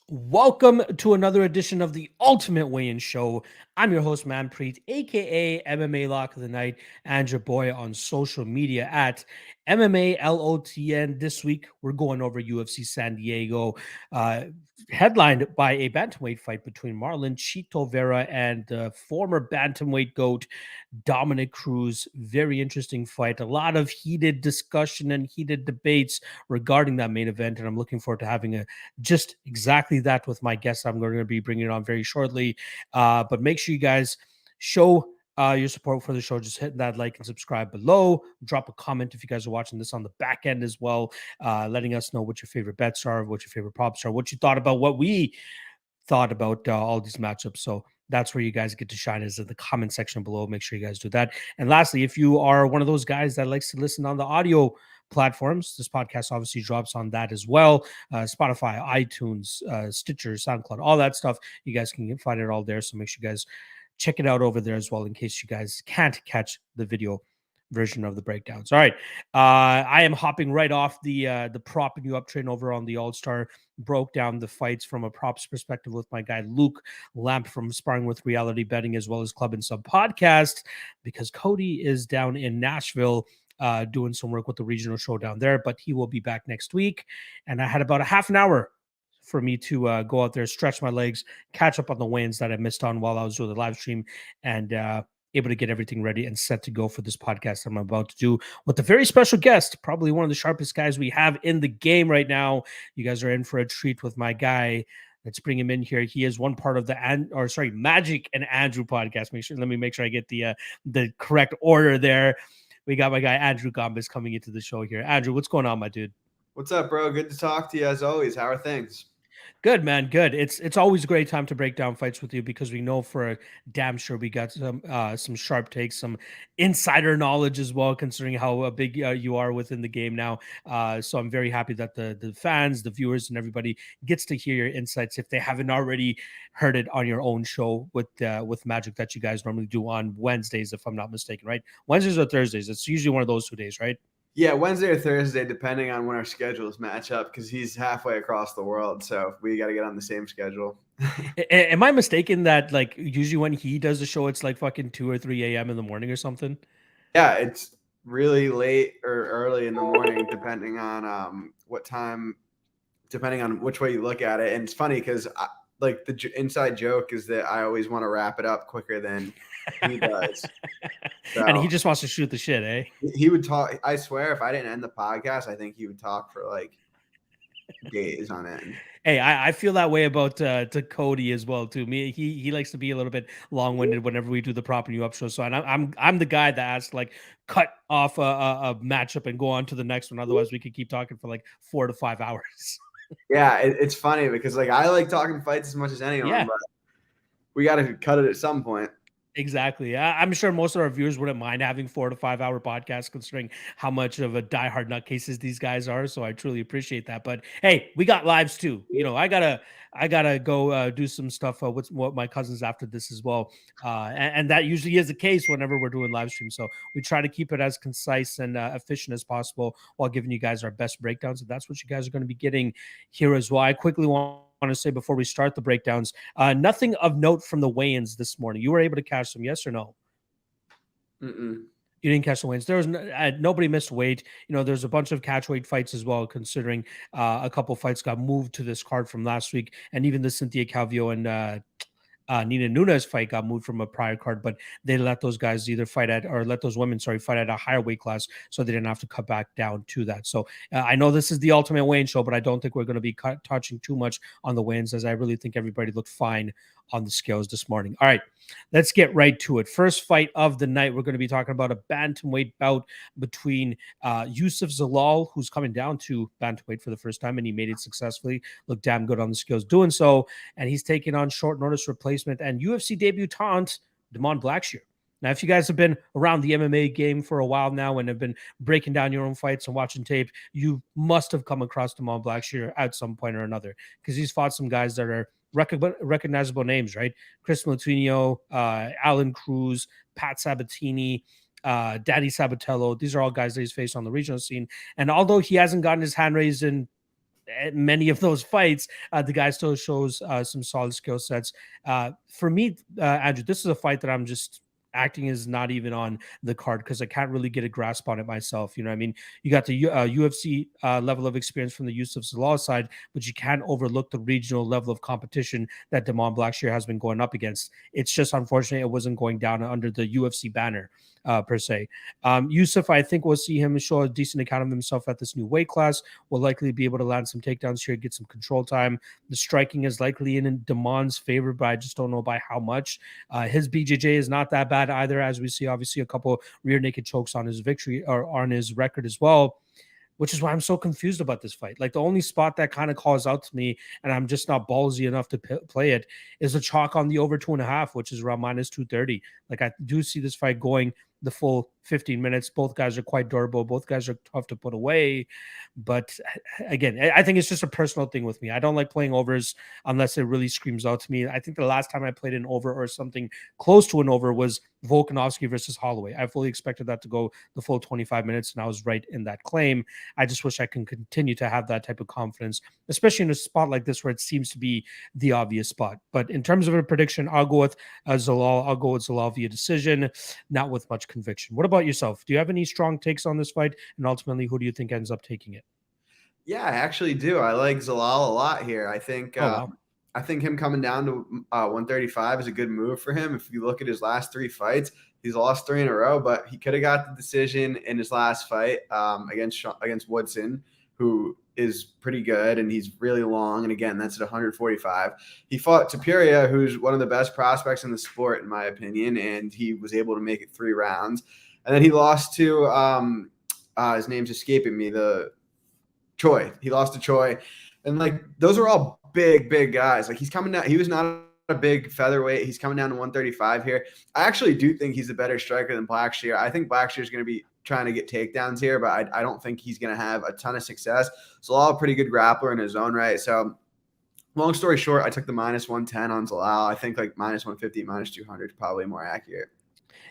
Welcome to another edition of the Ultimate Weigh-In Show. I'm your host, Manpreet, aka MMA Lock of the Night, and your boy on social media at MMALOTN. This week, we're going over UFC San Diego, headlined by a bantamweight fight between Marlon Chito Vera and former bantamweight GOAT Dominic Cruz. Very interesting fight. A lot of heated discussion and heated debates regarding that main event, and I'm looking forward to having just exactly that with my guest I'm going to be bringing it on very shortly. But make sure you guys show your support for the show. Just hit that like and subscribe below. Drop a comment if you guys are watching this on the back end as well, letting us know what your favorite bets are, what your favorite props are, what you thought about what we thought about all these matchups. So that's where you guys get to shine, is in the comment section below. Make sure you guys do that. And lastly, if you are one of those guys that likes to listen on the audio platforms, this podcast obviously drops on that as well. Spotify, iTunes, Stitcher, SoundCloud, all that stuff. You guys can find it all there. So make sure you guys check it out over there as well, in case you guys can't catch the video version of the breakdowns. All right. I am hopping right off the propping you up train over on the All-Star. Broke down the fights from a props perspective with my guy Luke Lamp from Sparring with Reality Betting, as well as Club and Sub Podcast, because Cody is down in Nashville doing some work with the regional show down there, but he will be back next week. And I had about a half an hour for me to go out there, stretch my legs, catch up on the weigh-ins that I missed on while I was doing the live stream, and able to get everything ready and set to go for this podcast I'm about to do with a very special guest, probably one of the sharpest guys we have in the game right now. You guys are in for a treat with my guy. Let's bring him in here. He is one part of the Magic and Andrew podcast. Let me make sure I get the correct order there. We got my guy Andrew Gombas coming into the show here. Andrew, what's going on, my dude? What's up, bro? Good to talk to you as always. How are things? Good, man. Good. It's always a great time to break down fights with you, because we know for a damn sure we got some sharp takes, some insider knowledge as well, considering how big you are within the game now. So I'm very happy that the fans, the viewers, and everybody gets to hear your insights if they haven't already heard it on your own show with Magic that you guys normally do on Wednesdays, if I'm not mistaken, right? Wednesdays or Thursdays. It's usually one of those 2 days, right? Yeah, Wednesday or Thursday, depending on when our schedules match up, because he's halfway across the world, so we got to get on the same schedule. Am I mistaken that like usually when he does the show, it's like fucking 2 or 3 a.m. in the morning or something? Yeah, it's really late or early in the morning, depending on what time, depending on which way you look at it. And it's funny because like the inside joke is that I always want to wrap it up quicker than he does. And he just wants to shoot the shit, eh? He would talk. I swear, if I didn't end the podcast, I think he would talk for like days on end. Hey, I feel that way about to Cody as well too. He likes to be a little bit long winded whenever we do the propping you up show. So, and I'm the guy that has to like cut off a matchup and go on to the next one. Otherwise, we could keep talking for like 4 to 5 hours. Yeah, it's funny because like I like talking fights as much as anyone, but we got to cut it at some point. Exactly. I'm sure most of our viewers wouldn't mind having 4 to 5 hour podcasts, considering how much of a diehard nutcases these guys are. So I truly appreciate that. But hey, we got lives too. You know, I gotta go do some stuff with my cousins after this as well. And that usually is the case whenever we're doing live streams. So we try to keep it as concise and efficient as possible while giving you guys our best breakdowns. And that's what you guys are going to be getting here as well. I quickly want to say before we start the breakdowns, nothing of note from the weigh-ins this morning. You were able to catch them, yes or no? Mm-mm. You didn't catch the weigh-ins. There was nobody missed weight. You know, there's a bunch of catch weight fights as well, considering a couple fights got moved to this card from last week, and even the Cynthia Calvillo and Nina Nunes fight got moved from a prior card, but they let those guys either fight at, or let those women, fight at a higher weight class, so they didn't have to cut back down to that. So I know this is the Ultimate Weigh-In Show, but I don't think we're going to be touching too much on the weigh-ins, as I really think everybody looked fine on the scales this morning. All right, let's get right to it. First fight of the night, we're going to be talking about a bantamweight bout between Youssef Zalal, who's coming down to bantamweight for the first time, and he made it successfully. Looked damn good on the scales doing so, and he's taking on short notice replacement and UFC debutant Damon Blackshear. Now, if you guys have been around the MMA game for a while now and have been breaking down your own fights and watching tape, you must have come across Damon Blackshear at some point or another, because he's fought some guys that are recognizable names, right? Chris Moutinho, Alan Cruz, Pat Sabatini, Daddy Sabatello. These are all guys that he's faced on the regional scene. And although he hasn't gotten his hand raised in many of those fights, the guy still shows some solid skill sets. For me, Andrew, this is a fight that I'm just acting is not even on the card because I can't really get a grasp on it myself. You know what I mean? You got the UFC level of experience from the use of Zalal side, but you can't overlook the regional level of competition that Damon Blackshear has been going up against. It's just unfortunate it wasn't going down under the UFC banner per se. Yusuf, I think we'll see him show a decent account of himself at this new weight class. Will likely be able to land some takedowns here, get some control time. The striking is likely in Damon's favor, but I just don't know by how much. His BJJ is not that bad either, as we see obviously a couple rear naked chokes on his victory or on his record as well, which is why I'm so confused about this fight. Like the only spot that kind of calls out to me, and I'm just not ballsy enough to play it, is a chalk on the over 2.5, which is around minus 230. Like I do see this fight going the full 15 minutes. Both guys are quite durable. Both guys are tough to put away. But again, I think it's just a personal thing with me. I don't like playing overs unless it really screams out to me. I think the last time I played an over or something close to an over was Volkanovski versus Holloway. I fully expected that to go the full 25 minutes, and I was right in that claim. I just wish I can continue to have that type of confidence, especially in a spot like this where it seems to be the obvious spot. But in terms of a prediction, I'll go with Zalal. I'll go with Zalal via decision, not with much conviction. What about yourself? Do you have any strong takes on this fight? And ultimately, who do you think ends up taking it? Yeah, I actually do. I like Zalal a lot here. I think Wow. I think him coming down to 135 is a good move for him. If you look at his last 3 fights, he's lost 3 in a row, but he could have got the decision in his last fight against Woodson, who is pretty good, and he's really long. And again, that's at 145. He fought Topuria, who's one of the best prospects in the sport, in my opinion, and he was able to make it 3 rounds. And then he lost to his name's escaping me, the Choi. He lost to Choi. And like those are all big guys. Like he's coming down. He was not a big featherweight. He's coming down to 135 here. I actually do think he's a better striker than Blackshear. I think Blackshear is going to be trying to get takedowns here, but I don't think he's going to have a ton of success. Zalal, a pretty good grappler in his own right. So long story short, I took the minus 110 on Zalal. I think like minus 150, minus 200 is probably more accurate.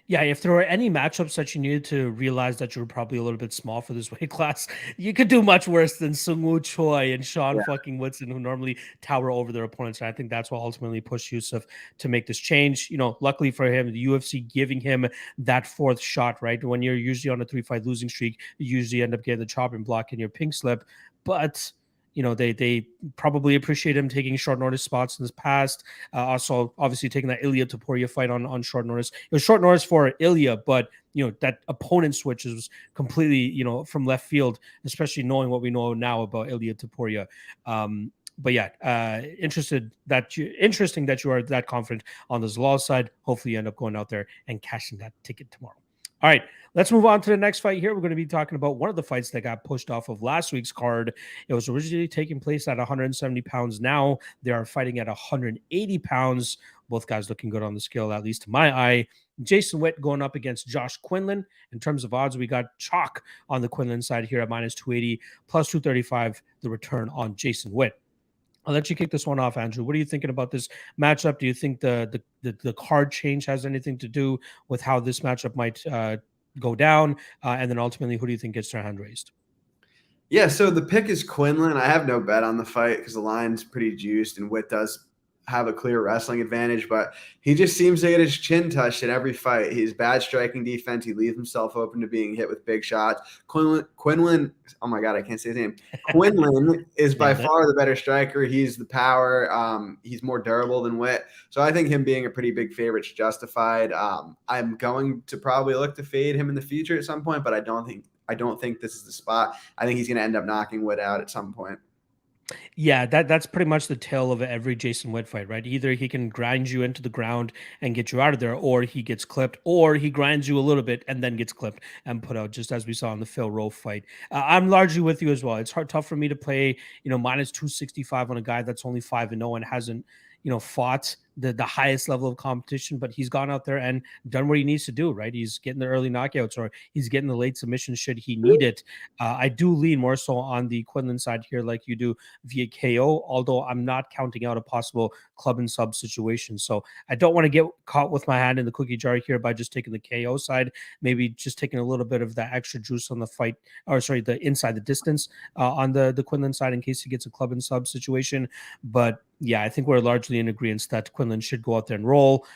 Yeah, if there were any matchups that you needed to realize that you were probably a little bit small for this weight class, you could do much worse than Sungwoo Choi and Sean fucking Woodson, who normally tower over their opponents. And I think that's what ultimately pushed Yusuf to make this change. You know, luckily for him, the UFC giving him that 4th shot, right? When you're usually on a 3-fight losing streak, you usually end up getting the chopping block in your pink slip. But you know, they probably appreciate him taking short notice spots in this past. Also, obviously taking that Ilya Topuria fight on short notice. It was short notice for Ilya, but you know that opponent switch was completely, you know, from left field, especially knowing what we know now about Ilya Topuria. But yeah, interesting that you are that confident on the Zalal side. Hopefully, you end up going out there and cashing that ticket tomorrow. All right, let's move on to the next fight here. We're going to be talking about one of the fights that got pushed off of last week's card. It was originally taking place at 170 pounds. Now they are fighting at 180 pounds. Both guys looking good on the scale, at least to my eye. Jason Witt going up against Josh Quinlan. In terms of odds, we got chalk on the Quinlan side here at minus 280, plus 235, the return on Jason Witt. I'll let you kick this one off, Andrew. What are you thinking about this matchup? Do you think the card change has anything to do with how this matchup might go down? And then ultimately, who do you think gets their hand raised? Yeah, so the pick is Quinlan. I have no bet on the fight because the line's pretty juiced, and Witt does have a clear wrestling advantage, but he just seems to get his chin touched in every fight. His bad striking defense, he leaves himself open to being hit with big shots. Quinlan, oh my God, I can't say his name. Quinlan is by far the better striker. He's the power. He's more durable than Witt. So I think him being a pretty big favorite is justified. I'm going to probably look to fade him in the future at some point, but I don't think this is the spot. I think he's going to end up knocking Witt out at some point. Yeah, that's pretty much the tale of every Jason Witt fight, right? Either he can grind you into the ground and get you out of there, or he gets clipped, or he grinds you a little bit and then gets clipped and put out, just as we saw in the Phil Rowe fight. I'm largely with you as well. It's tough for me to play, you know, minus 265 on a guy that's only 5-0 and hasn't, you know, fought the highest level of competition, but he's gone out there and done what he needs to do, right? He's getting the early knockouts, or he's getting the late submission should he need it. I do lean more so on the Quinlan side here, like you do via KO, although I'm not counting out a possible club and sub situation. So I don't want to get caught with my hand in the cookie jar here by just taking the KO side, maybe just taking a little bit of that extra juice on the fight, or sorry, the inside the distance on the Quinlan side in case he gets a club and sub situation. But yeah, I think we're largely in agreement that Quinlan should go out there and roll.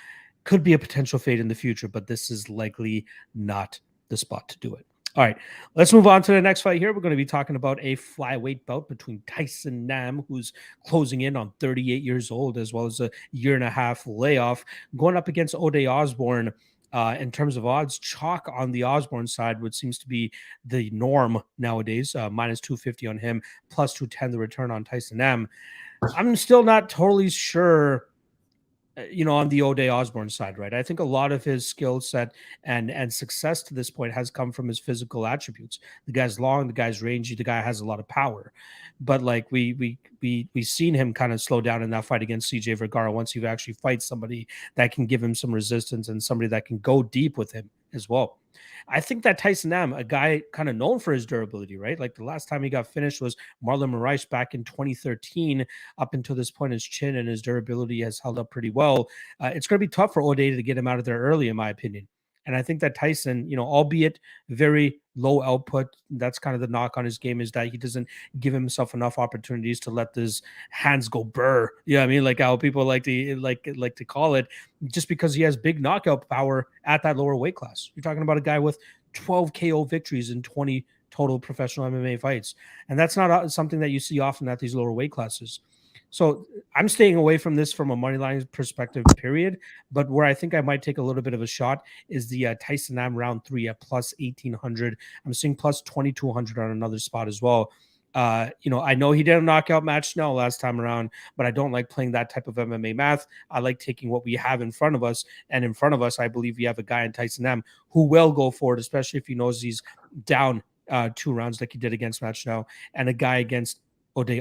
Could be a potential fade in the future, but this is likely not the spot to do it. All right, let's move on to the next fight here. We're going to be talking about a flyweight bout between Tyson Nam, who's closing in on 38 years old, as well as a year-and-a-half layoff, going up against Osbourne. In terms of odds, chalk on the Osbourne side, which seems to be the norm nowadays, minus 250 on him, plus 210 the return on Tyson Nam. I'm still not totally sure, on the Osbourne side, right? I think a lot of his skill set and success to this point has come from his physical attributes. The guy's long, the guy's rangy, the guy has a lot of power. But like we've seen him kind of slow down in that fight against CJ Vergara once he actually fights somebody that can give him some resistance and somebody that can go deep with him as well. I think that Tyson Nam, a guy kind of known for his durability, right? Like the last time he got finished was Marlon Moraes back in 2013. Up until this point, his chin and his durability has held up pretty well. It's going to be tough for O'Day to get him out of there early, in my opinion. And I think that Tyson, albeit very low output, that's kind of the knock on his game, is that he doesn't give himself enough opportunities to let his hands go burr. Yeah, I mean, like how people like to call it, just because he has big knockout power at that lower weight class. You're talking about a guy with 12 KO victories in 20 total professional MMA fights, and that's not something that you see often at these lower weight classes. So I'm staying away from this from a money line perspective, period. But where I think I might take a little bit of a shot is the Tyson Nam round 3 at plus 1,800. I'm seeing plus 2,200 on another spot as well. I know he did a knockout match now last time around, but I don't like playing that type of MMA math. I like taking what we have in front of us. And in front of us, I believe we have a guy in Tyson Nam who will go forward, especially if he knows he's down 2 rounds like he did against Match Now, and a guy against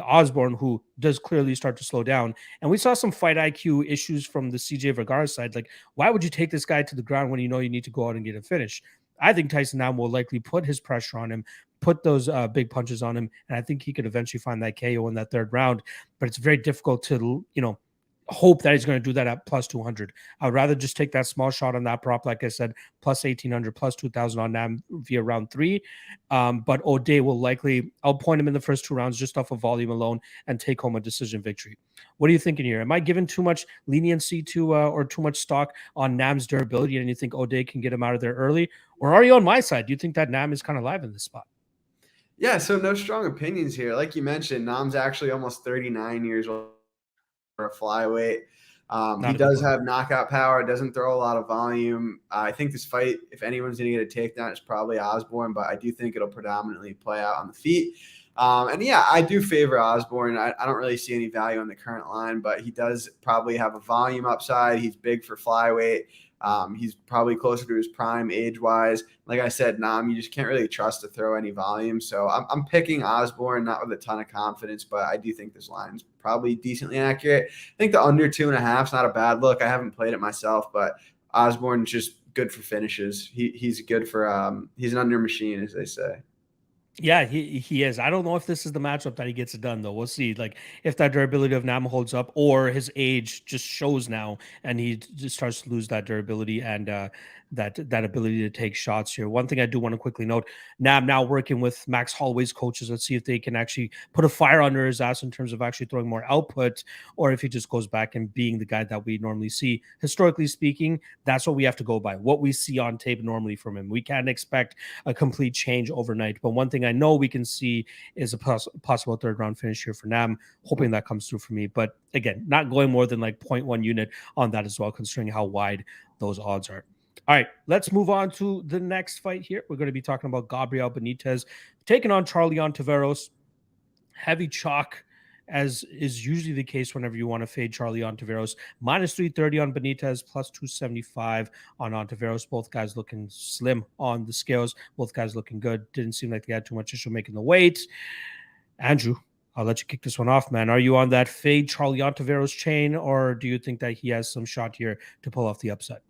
Osbourne, who does clearly start to slow down. And we saw some fight IQ issues from the CJ Vergara side. Like, why would you take this guy to the ground when you know you need to go out and get a finish? I think Tyson Nam will likely put his pressure on him, put those big punches on him, and I think he could eventually find that KO in that 3rd round. But it's very difficult to, hope that he's going to do that at plus 200. I would rather just take that small shot on that prop, like I said, plus 1,800, plus 2,000 on Nam via round 3. But O'Day will likely, I'll point him in the first 2 rounds just off of volume alone and take home a decision victory. What are you thinking here? Am I giving too much leniency to or too much stock on Nam's durability, and you think O'Day can get him out of there early? Or are you on my side? Do you think that Nam is kind of live in this spot? Yeah, so no strong opinions here. Like you mentioned, Nam's actually almost 39 years old for a flyweight. He does have knockout power, doesn't throw a lot of volume. I think this fight, if anyone's going to get a takedown, it's probably Osbourne, but I do think it'll predominantly play out on the feet. And yeah, I do favor Osbourne. I don't really see any value on the current line, but he does probably have a volume upside. He's big for flyweight. He's probably closer to his prime age-wise. Like I said, Nam, you just can't really trust to throw any volume. So I'm picking Osbourne, not with a ton of confidence, but I do think this line's probably decently accurate. I think the under 2.5 is not a bad look. I haven't played it myself, but Osbourne's just good for finishes. He's good for he's an under machine, as they say. Yeah, he is. I don't know if this is the matchup that he gets it done, though. We'll see. Like, if that durability of Nam holds up, or his age just shows now, and he just starts to lose that durability and that ability to take shots here. One thing I do want to quickly note: Nam now working with Max Holloway's coaches. Let's see if they can actually put a fire under his ass in terms of actually throwing more output, or if he just goes back and being the guy that we normally see. Historically speaking, that's what we have to go by. What we see on tape normally from him. We can't expect a complete change overnight. But one thing I know we can see is a possible 3rd round finish here for Nam, hoping that comes through for me. But again, not going more than like 0.1 unit on that as well, considering how wide those odds are. All right, let's move on to the next fight here. We're going to be talking about Gabriel Benitez taking on Charlie Ontiveros. Heavy chalk, as is usually the case whenever you want to fade Charlie Ontiveros. Minus 330 on Benitez, plus 275 on Ontiveros. Both guys looking slim on the scales. Both guys looking good. Didn't seem like they had too much issue making the weight. Andrew, I'll let you kick this one off, man. Are you on that fade Charlie Ontiveros chain, or do you think that he has some shot here to pull off the upset?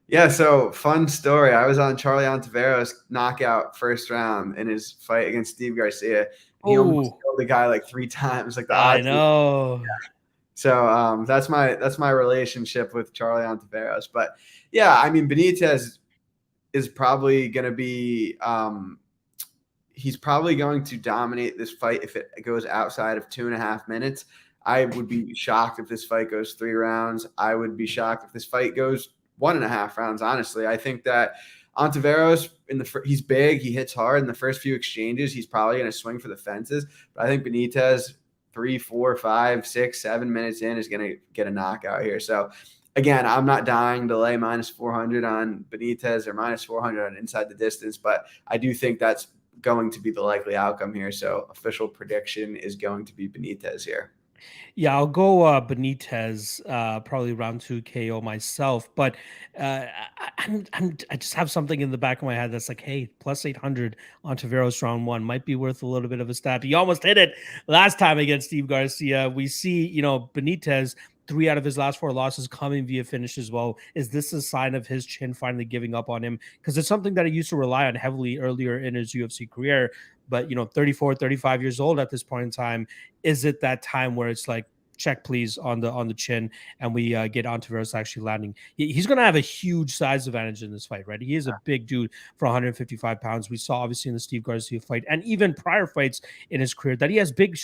Yeah, so fun story. I was on Charlie Ontiveros knockout first round in his fight against Steve Garcia. He almost Oh, killed the guy like 3 times. Like the I odds. know. So that's my relationship with Charlie Ontiveros. But yeah, I mean Benitez is probably going to be he's probably going to dominate this fight if it goes outside of 2.5 minutes. I would be shocked if this fight goes 3 rounds. I would be shocked if this fight goes 1.5 rounds. Honestly, I think that Ontiveros he's big, he hits hard in the first few exchanges. He's probably going to swing for the fences, but I think Benitez 3, 4, 5, 6, 7 minutes in is going to get a knockout here. So again, I'm not dying to lay -400 on Benitez or -400 on Inside the Distance, but I do think that's going to be the likely outcome here. So official prediction is going to be Benitez here. Yeah, I'll go Benitez, probably round 2 KO myself. But I just have something in the back of my head that's like, hey, plus 800 on Taveros round 1 might be worth a little bit of a stab. He almost hit it last time against Steve Garcia. We see, Benitez, 3 out of his last 4 losses coming via finish as well. Is this a sign of his chin finally giving up on him? Because it's something that he used to rely on heavily earlier in his UFC career. But, 34, 35 years old at this point in time, is it that time where it's like, check please on the chin, and we get Ontiveros actually landing? He's going to have a huge size advantage in this fight, right? He is a big dude for 155 pounds. We saw obviously in the Steve Garcia fight and even prior fights in his career that he has big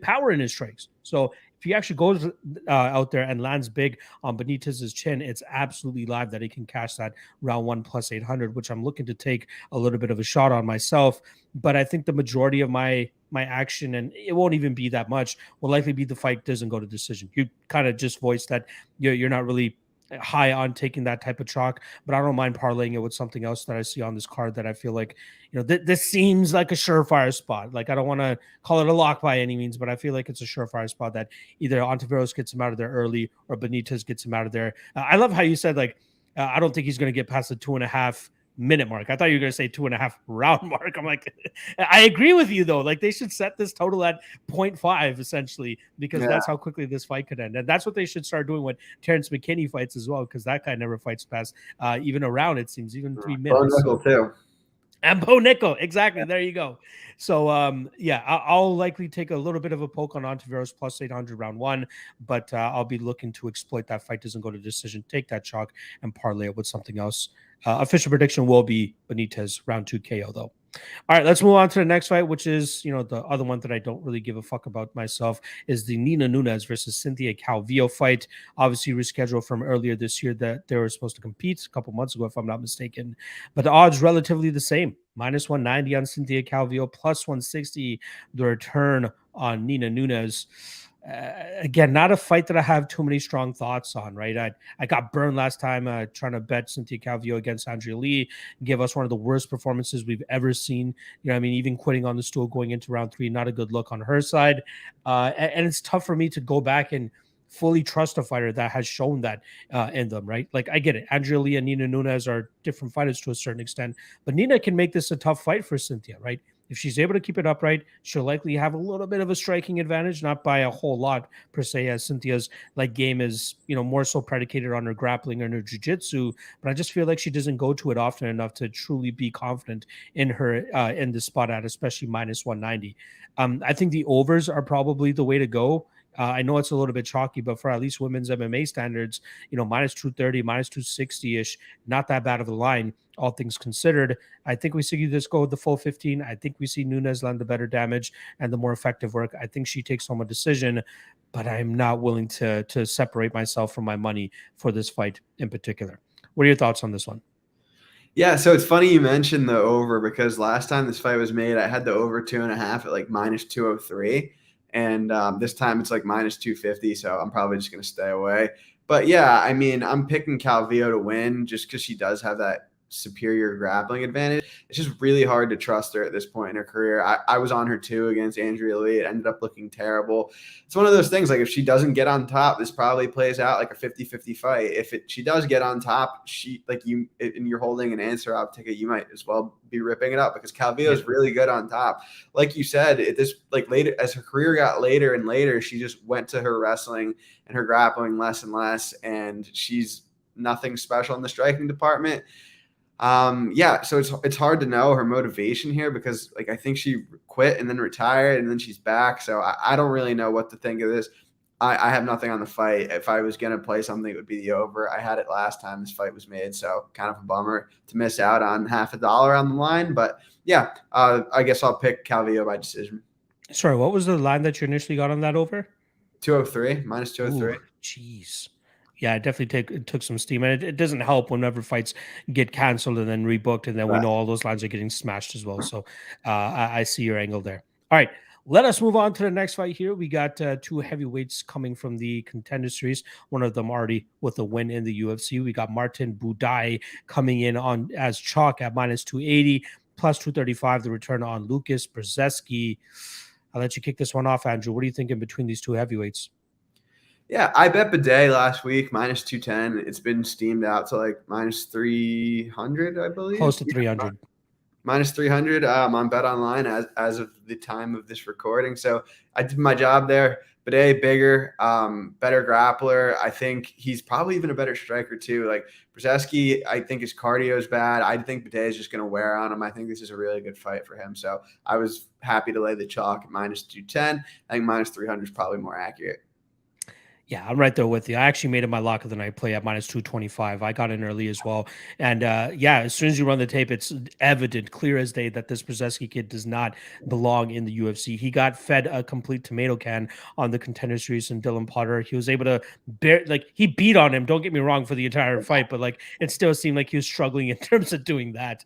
power in his strikes. So if he actually goes out there and lands big on Benitez's chin, it's absolutely live that he can cash that round 1 plus 800, which I'm looking to take a little bit of a shot on myself. But I think the majority of my action, and it won't even be that much, will likely be the fight doesn't go to decision. You kind of just voiced that you're not really high on taking that type of chalk, but I don't mind parlaying it with something else that I see on this card that I feel like, this seems like a surefire spot. Like, I don't want to call it a lock by any means, but I feel like it's a surefire spot that either Ontiveros gets him out of there early or Benitez gets him out of there. I love how you said, like, I don't think he's going to get past the 2.5 minute mark. I thought you were going to say 2.5 round mark. I'm like, I agree with you though. Like, they should set this total at 0.5 essentially, because that's how quickly this fight could end. And that's what they should start doing with Terrence McKinney fights as well, because that guy never fights past even a round, it seems, even 3 minutes. Nickel too. And Bo Nickel, exactly. There you go. So, yeah, I'll likely take a little bit of a poke on Ontiveros plus 800 round 1, but I'll be looking to exploit that fight doesn't go to decision, take that chalk, and parlay it with something else. Official prediction will be Benitez round 2 KO, though. All right, let's move on to the next fight, which is, the other one that I don't really give a fuck about myself, is the Nina Nunes versus Cynthia Calvillo fight. Obviously rescheduled from earlier this year that they were supposed to compete a couple months ago, if I'm not mistaken. But the odds relatively the same. -190 on Cynthia Calvillo, plus 160 the return on Nina Nunes. Again, not a fight that I have too many strong thoughts on, right? I got burned last time trying to bet Cynthia Calvillo against Andrea Lee, give us one of the worst performances we've ever seen. Even quitting on the stool going into round 3, not a good look on her side. And it's tough for me to go back and fully trust a fighter that has shown that in them, right? Like, I get it. Andrea Lee and Nina Nunes are different fighters to a certain extent, but Nina can make this a tough fight for Cynthia, right? If she's able to keep it upright, she'll likely have a little bit of a striking advantage, not by a whole lot per se, as Cynthia's game is, more so predicated on her grappling and her jiu-jitsu. But I just feel like she doesn't go to it often enough to truly be confident in her in this spot at especially -190. I think the overs are probably the way to go. I know it's a little bit chalky, but for at least women's MMA standards, -230, -260-ish, not that bad of a line, all things considered. I think we see this go with the full 15. I think we see Nunes land the better damage and the more effective work. I think she takes home a decision, but I'm not willing to separate myself from my money for this fight in particular. What are your thoughts on this one? Yeah, so it's funny you mentioned the over, because last time this fight was made, I had the over 2.5 at like -203. And this time it's like -250. So I'm probably just going to stay away. But yeah, I mean, I'm picking Calvillo to win just because she does have that superior grappling advantage. It's just really hard to trust her at this point in her career. I was on her too against Andrea Lee. It ended up looking terrible. It's one of those things, like if she doesn't get on top, this probably plays out like a 50-50 fight. If she does get on top, and you're holding an answer op ticket, you might as well be ripping it up because Calvillo is really good on top. Like you said, later as her career got later and later, she just went to her wrestling and her grappling less and less, and she's nothing special in the striking department. So it's hard to know her motivation here because I think she quit and then retired and then she's back. So I don't really know what to think of this. I have nothing on the fight. If I was going to play something, it would be the over. I had it last time this fight was made, so kind of a bummer to miss out on $0.50 on the line. But yeah, I guess I'll pick Calvillo by decision. Sorry, what was the line that you initially got on that over? 203, minus 203. Jeez. Yeah, it definitely took some steam. And it doesn't help whenever fights get canceled and then rebooked, and then we know all those lines are getting smashed as well. So I see your angle there. All right, let us move on to the next fight here. We got two heavyweights coming from the Contender Series. One of them already with a win in the UFC. We got Martin Buday coming in on as chalk at minus 280, plus 235, the return on Lucas Brzeski. I'll let you kick this one off, Andrew. What are you thinking between these two heavyweights? Yeah, I bet Buday last week, minus 210. It's been steamed out to minus 300, I believe. Close to 300. Minus 300 on Bet Online as of the time of this recording. So I did my job there. Buday, bigger, better grappler. I think he's probably even a better striker too. Brzeski, I think his cardio is bad. I think Buday is just going to wear on him. I think this is a really good fight for him. So I was happy to lay the chalk at minus 210. I think minus 300 is probably more accurate. Yeah, I'm right there with you. I actually made it my lock of the night play at minus 225. I got in early as well. And as soon as you run the tape, it's evident, clear as day, that this Brzeski kid does not belong in the UFC. He got fed a complete tomato can on the Contender Series and Dylan Potter. He was able to he beat on him, don't get me wrong, for the entire fight, but it still seemed like he was struggling in terms of doing that.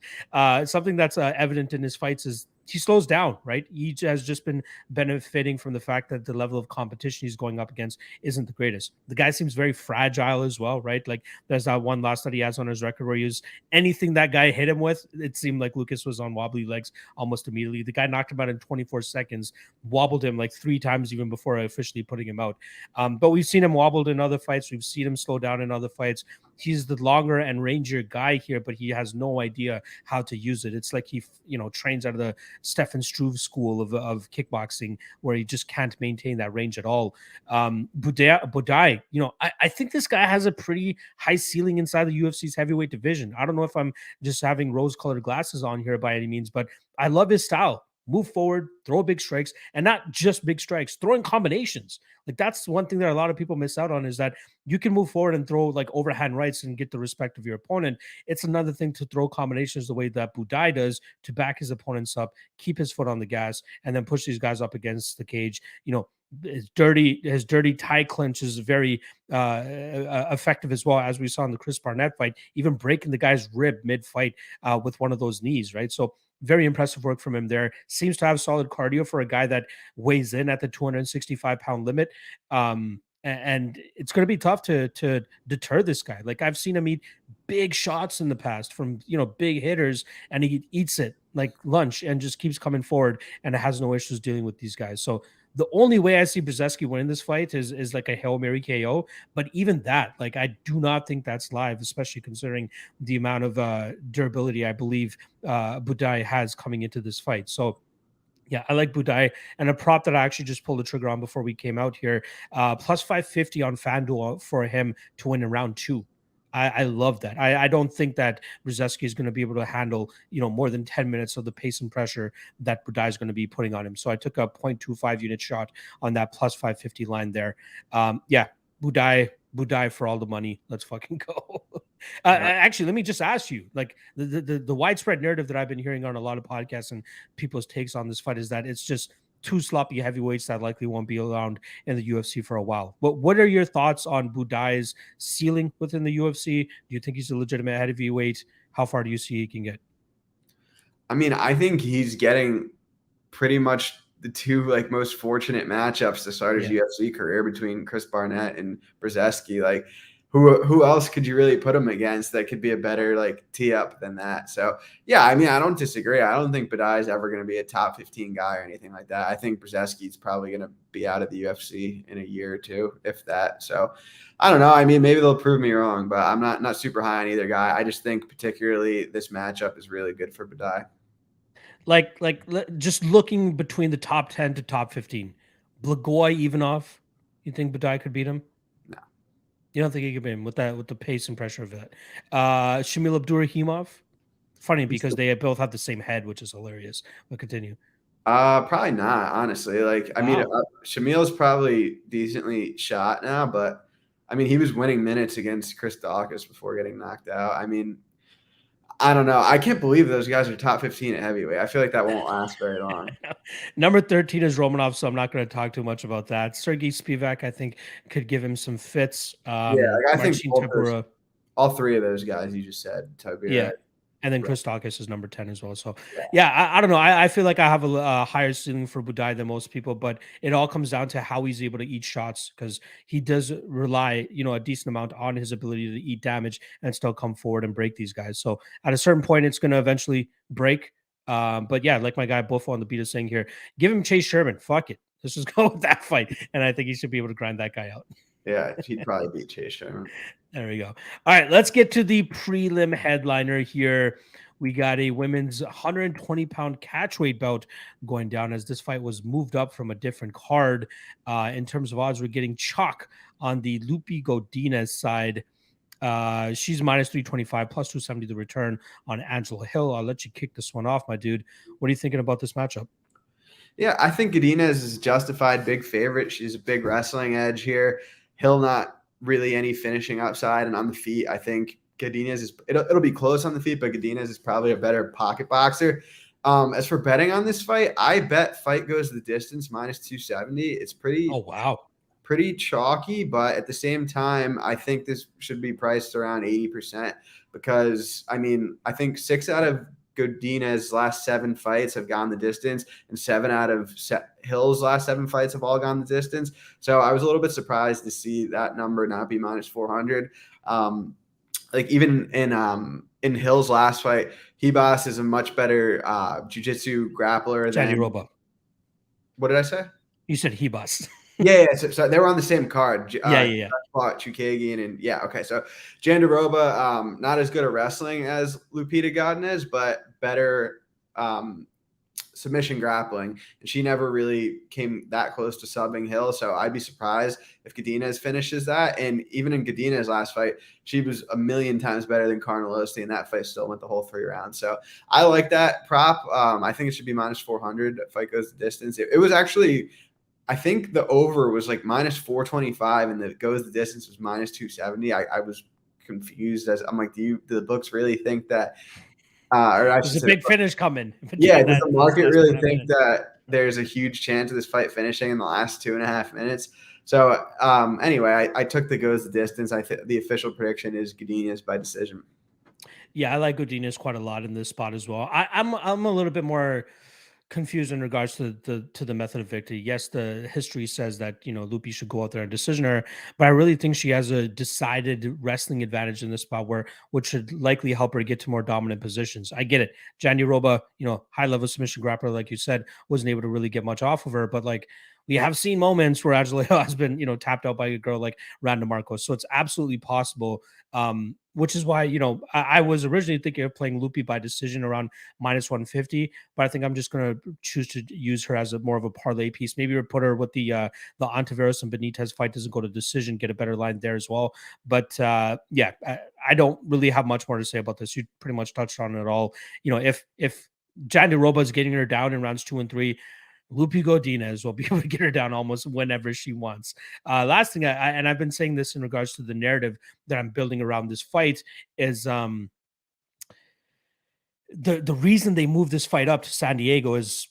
Something that's evident in his fights is he slows down, right? He has just been benefiting from the fact that the level of competition he's going up against isn't the greatest. The guy seems very fragile as well, right? There's that one loss that he has on his record where he was anything that guy hit him with, it seemed like Lucas was on wobbly legs almost immediately. The guy knocked him out in 24 seconds, wobbled him 3 times even before officially putting him out. But we've seen him wobbled in other fights. We've seen him slow down in other fights. He's the longer and rangier guy here, but he has no idea how to use it. It's like he, trains out of the Stefan Struve school of kickboxing, where he just can't maintain that range at all. Buday, I think this guy has a pretty high ceiling inside the UFC's heavyweight division. I don't know if I'm just having rose-colored glasses on here by any means, but I love his style. Move forward, throw big strikes, and not just big strikes, throwing combinations. That's one thing that a lot of people miss out on, is that you can move forward and throw overhand rights and get the respect of your opponent. It's another thing to throw combinations the way that Buday does, to back his opponents up, keep his foot on the gas, and then push these guys up against the cage. His dirty tie clinch is very effective as well, as we saw in the Chris Barnett fight, even breaking the guy's rib mid-fight with one of those knees, right? So very impressive work from him there. Seems to have solid cardio for a guy that weighs in at the 265-pound limit. And it's going to be tough to deter this guy. I've seen him eat big shots in the past from, big hitters, and he eats it like lunch and just keeps coming forward and has no issues dealing with these guys. So the only way I see Brzeski winning this fight is like a Hail Mary KO. But even that, I do not think that's live, especially considering the amount of durability I believe Buday has coming into this fight. So yeah, I like Buday, and a prop that I actually just pulled the trigger on before we came out here, plus 550 on FanDuel for him to win in round 2. I love that. I don't think that Brzeski is going to be able to handle, more than 10 minutes of the pace and pressure that Buday is going to be putting on him. So I took a 0.25 unit shot on that plus 550 line there. Buday for all the money. Let's fucking go. Actually, let me just ask you, the widespread narrative that I've been hearing on a lot of podcasts and people's takes on this fight is that it's just two sloppy heavyweights that likely won't be around in the UFC for a while. But what are your thoughts on Buday's ceiling within the UFC? Do you think he's a legitimate heavyweight? How far do you see he can get? I mean, I think he's getting pretty much the two most fortunate matchups to start his UFC career between Chris Barnett and Brzeski. who else could you really put him against that could be a better like tee up than that? So yeah, I mean, I don't disagree. I don't think Buday is ever going to be a top 15 guy or anything like that. I think Brzeski is probably going to be out of the UFC in a year or two, if that. So I don't know. I mean, maybe they'll prove me wrong, but I'm not super high on either guy. I just think particularly this matchup is really good for Buday. Just looking between the top 10 to top 15, Blagoy Ivanov, you think Buday could beat him? No. You don't think he could beat him with the pace and pressure of that? Shamil Abdurrahimov. Funny because they both have the same head, which is hilarious. But continue. Probably not, honestly. Like, I mean, Wow. Shamil's probably decently shot now, but I mean, he was winning minutes against Chris Daukaus before getting knocked out. I mean, I don't know. I can't believe those guys are top 15 at heavyweight. I feel like that won't last very long. Number 13 is Romanov, so I'm not going to talk too much about that. Sergey Spivak, I think, could give him some fits. Yeah, like I think Marcin Tybura. all three of those guys you just said, Toby. Yeah. Right? And then Chris Daukaus is number 10 as well. So, yeah, I don't know. I feel like I have a higher ceiling for Buday than most people, but it all comes down to how he's able to eat shots because he does rely, a decent amount on his ability to eat damage and still come forward and break these guys. So, at a certain point, it's going to eventually break. But yeah, like my guy Buffo on the beat is saying here, give him Chase Sherman. Fuck it. Let's just go with that fight. And I think he should be able to grind that guy out. Yeah, he'd probably beat Chase Sherman. There we go. All right, let's get to the prelim headliner here. We got a women's 120-pound catchweight bout going down as this fight was moved up from a different card. In terms of odds, we're getting chalk on the Godinez side. She's minus 325, plus 270 the return on Angela Hill. I'll let you kick this one off, my dude. What are you thinking about this matchup? Yeah, I think Godinez is justified big favorite. She's a big wrestling edge here. Hill not really any finishing upside, and on the feet, I think Godinez is it'll be close on the feet, but Godinez is probably a better pocket boxer. As for betting on this fight, I bet fight goes the distance minus 270. It's pretty chalky, but at the same time, I think this should be priced around 80% because I mean, I think 6 out of Godinez's last 7 fights have gone the distance, and 7 out of Hill's last 7 fights have all gone the distance. So I was a little bit surprised to see that number not be minus 400. Like even in Hill's last fight, Hebas is a much better jiu-jitsu grappler than Roba. What did I say? You said Hebas. Yeah. So they were on the same card. Yeah. Chukagian and okay. So Jandiroba, not as good at wrestling as Lupita Godinez, but better submission grappling, and she never really came that close to subbing Hill. So I'd be surprised if Godinez finishes that. And even in Godinez's last fight, she was a million times better than Carnelossi, and that fight still went the whole 3 rounds. So I like that prop. I think it should be minus 400. If fight goes the distance, it was actually. I think the over was like minus 425 and the goes the distance was minus 270. I was confused as I'm like, do the books really think that there's a big finish coming? Yeah, does the market really think that there's a huge chance of this fight finishing in the last 2.5 minutes? So anyway, I took the goes the distance. The official prediction is Godinez by decision. Yeah, I like Godinez quite a lot in this spot as well. I'm a little bit more confused in regards to the method of victory. Yes, the history says that Lupi should go out there and decision her, but I really think she has a decided wrestling advantage in this spot which should likely help her get to more dominant positions. I get it. Jandiroba, high level submission grappler, like you said, wasn't able to really get much off of her, but like we have seen moments where Angela has been, tapped out by a girl like Randa Marcos. So it's absolutely possible. Which is why, I was originally thinking of playing Lupi by decision around minus 150, but I think I'm just going to choose to use her as more of a parlay piece. Maybe we'll put her with the Ontiveros and Benitez fight doesn't go to decision, get a better line there as well. But yeah, I don't really have much more to say about this. You pretty much touched on it all. If Jandiroba is getting her down in rounds 2 and 3, Lupi Godinez will be able to get her down almost whenever she wants. Last thing, and I've been saying this in regards to the narrative that I'm building around this fight is the reason they moved this fight up to San Diego is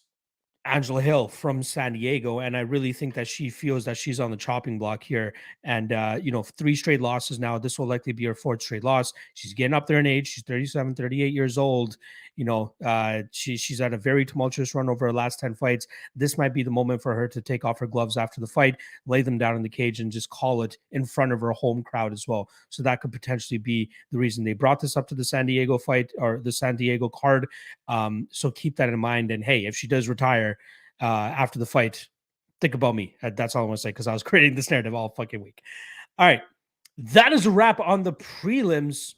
Angela Hill from San Diego, and I really think that she feels that she's on the chopping block here. And 3 straight losses now. This will likely be her 4th straight loss. She's getting up there in age. She's 37, 38 years old. She's had a very tumultuous run over her last 10 fights. This might be the moment for her to take off her gloves after the fight, lay them down in the cage, and just call it in front of her home crowd as well. So that could potentially be the reason they brought this up to the San Diego fight or the San Diego card. So keep that in mind. And hey, if she does retire after the fight, think about me. That's all I want to say, because I was creating this narrative all fucking week. All right. That is a wrap on the prelims.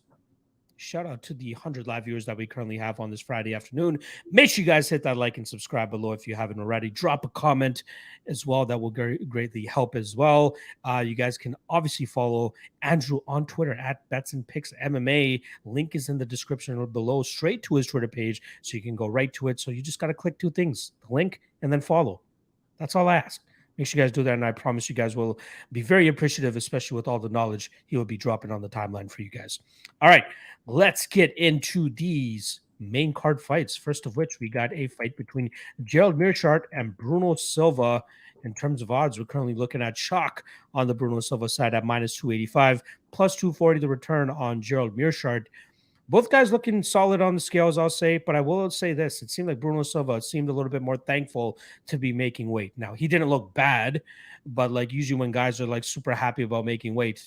Shout out to the 100 live viewers that we currently have on this Friday afternoon. Make sure you guys hit that like and subscribe below if you haven't already. Drop a comment as well. That will greatly help as well. You guys can obviously follow Andrew on Twitter at Bets and Picks MMA. Link is in the description below, straight to his Twitter page, so you can go right to it. So you just got to click 2 things, the link and then follow. That's all I ask. Make sure you guys do that, and I promise you guys will be very appreciative, especially with all the knowledge he will be dropping on the timeline for you guys. All right, let's get into these main card fights. First of which, we got a fight between Gerald Meerschaert and Bruno Silva. In terms of odds, we're currently looking at chalk on the Bruno Silva side at minus 285, plus 240 the return on Gerald Meerschaert. Both guys looking solid on the scales, I'll say, but I will say this. It seemed like Bruno Silva seemed a little bit more thankful to be making weight. Now, he didn't look bad, but like usually when guys are like super happy about making weight,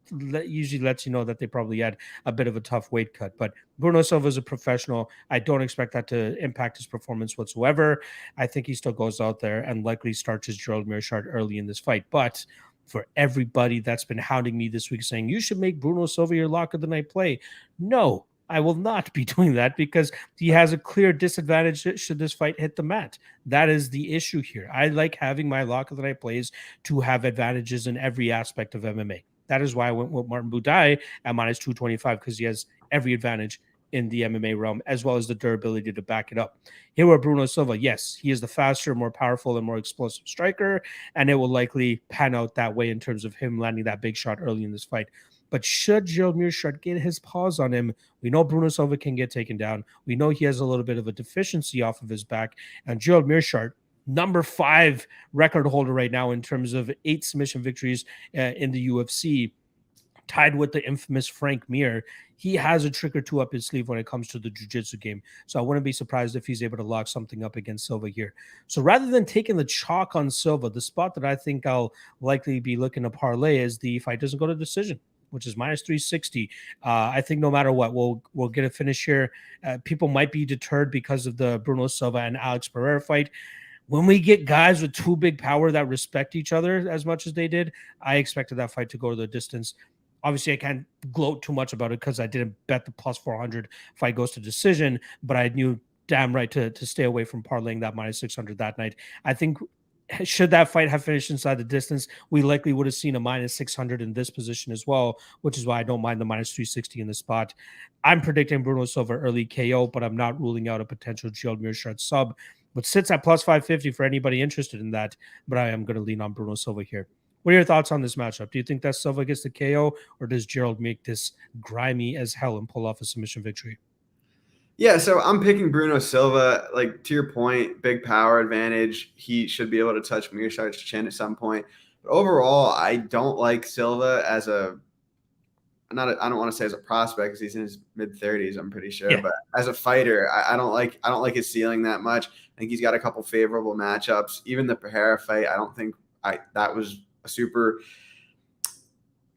usually lets you know that they probably had a bit of a tough weight cut. But Bruno Silva is a professional. I don't expect that to impact his performance whatsoever. I think he still goes out there and likely starts his Gerald Meerschaert early in this fight. But for everybody that's been hounding me this week saying you should make Bruno Silva your lock of the night play, no, I will not be doing that, because he has a clear disadvantage should this fight hit the mat. That is the issue here. I like having my lock of the night plays to have advantages in every aspect of MMA. That is why I went with Martin Buday at minus 225, because he has every advantage in the MMA realm, as well as the durability to back it up. Here with Bruno Silva, yes, he is the faster, more powerful, and more explosive striker, and it will likely pan out that way in terms of him landing that big shot early in this fight. But should Gerald Meerschaert get his paws on him, we know Bruno Silva can get taken down. We know he has a little bit of a deficiency off of his back, and Gerald Meerschaert, number 5 record holder right now in terms of 8 submission victories in the UFC, tied with the infamous Frank Mir. He has a trick or two up his sleeve when it comes to the jiu-jitsu game. So I wouldn't be surprised if he's able to lock something up against Silva here. So rather than taking the chalk on Silva, the spot that I think I'll likely be looking to parlay is the fight doesn't go to decision, which is minus 360. I think no matter what, we'll get a finish here. People might be deterred because of the Bruno Silva and Alex Pereira fight. When we get guys with 2 big power that respect each other as much as they did, I expected that fight to go to the distance. Obviously, I can't gloat too much about it because I didn't bet the plus 400 fight goes to decision, but I knew damn right to stay away from parlaying that minus 600 that night. I think should that fight have finished inside the distance, we likely would have seen a minus 600 in this position as well, which is why I don't mind the minus 360 in the spot. I'm predicting Bruno Silva early KO, but I'm not ruling out a potential Gerald Meerschaert sub, but sits at plus 550 for anybody interested in that. But I am going to lean on Bruno Silva here. What are your thoughts on this matchup? Do you think that Silva gets the KO, or does Gerald make this grimy as hell and pull off a submission victory? Yeah, so I'm picking Bruno Silva. Like, to your point, big power advantage. He should be able to touch Meerschaert's chin at some point. But overall, I don't like Silva as a I don't want to say as a prospect because he's in his mid-30s, I'm pretty sure. Yeah. But as a fighter, I don't like his ceiling that much. I think he's got a couple favorable matchups. Even the Pereira fight, I don't think that was a super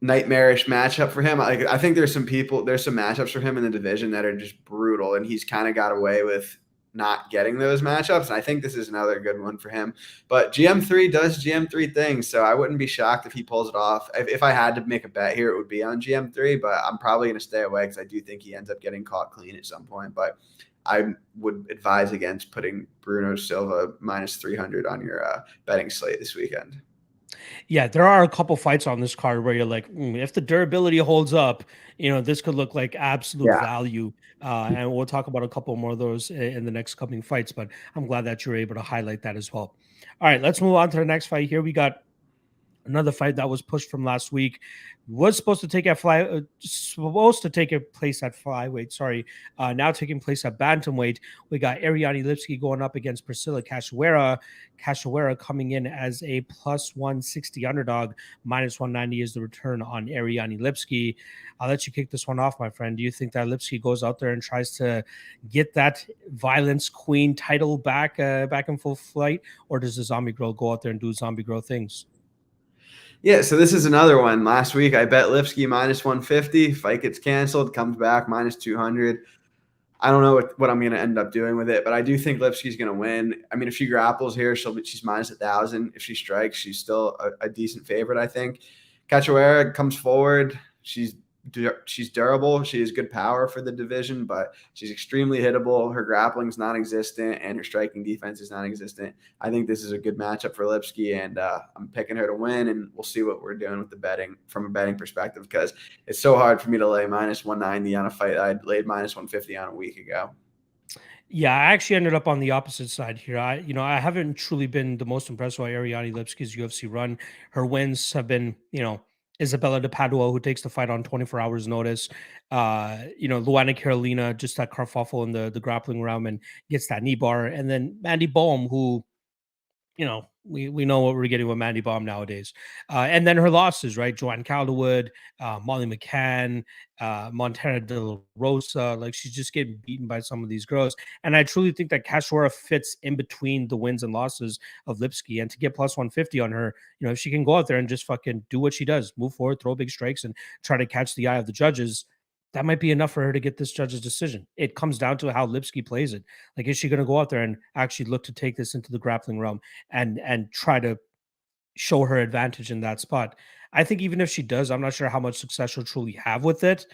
nightmarish matchup for him. I think there's some matchups for him in the division that are just brutal, and he's kind of got away with not getting those matchups. And I think this is another good one for him. But GM3 does GM3 things, so I wouldn't be shocked if he pulls it off. If I had to make a bet here, it would be on GM3, but I'm probably going to stay away because I do think he ends up getting caught clean at some point. But I would advise against putting Bruno Silva minus 300 on your betting slate this weekend. Yeah, there are a couple fights on this card where you're like, if the durability holds up, this could look like absolute value. And we'll talk about a couple more of those in the next coming fights, but I'm glad that you're able to highlight that as well. All right, let's move on to the next fight here. We got Another fight that was pushed from last week was supposed to take place at flyweight. Sorry, now taking place at bantamweight. We got Ariane Lipski going up against Priscilla Cachoeira. Cachoeira coming in as a plus 160 underdog. Minus 190 is the return on Ariane Lipski. I'll let you kick this one off, my friend. Do you think that Lipski goes out there and tries to get that violence queen title back in full flight, or does the zombie girl go out there and do zombie girl things? Yeah, so this is another one. Last week I bet Lipski minus 150. Fight gets canceled, comes back minus 200. I don't know what I'm going to end up doing with it, but I do think Lipski's going to win. I mean, if she grapples here, she's minus 1,000. If she strikes, she's still a decent favorite, I think. Cachoeira comes forward. She's durable. She has good power for the division, but she's extremely hittable. Her grappling's non-existent, and her striking defense is non-existent. I think this is a good matchup for Lipski, and I'm picking her to win, and we'll see what we're doing with the betting from a betting perspective, because it's so hard for me to lay minus 190 on a fight that I laid minus 150 on a week ago. Yeah, I actually ended up on the opposite side here. I haven't truly been the most impressed by Ariane Lipski's UFC run. Her wins have been, Isabella de Padua, who takes the fight on 24 hours notice. Luana Carolina, just that kerfuffle in the grappling realm and gets that knee bar. And then Mandy Bohm, who we know what we're getting with Mandy Baum nowadays. And then her losses, right? Joanne Calderwood, Molly McCann, Montana De La Rosa. Like, she's just getting beaten by some of these girls. And I truly think that Cachoeira fits in between the wins and losses of Lipski. And to get plus 150 on her, if she can go out there and just fucking do what she does, move forward, throw big strikes, and try to catch the eye of the judges, that might be enough for her to get this judge's decision. It comes down to how Lipski plays it. Like, is she going to go out there and actually look to take this into the grappling realm and try to show her advantage in that spot? I think even if she does, I'm not sure how much success she'll truly have with it.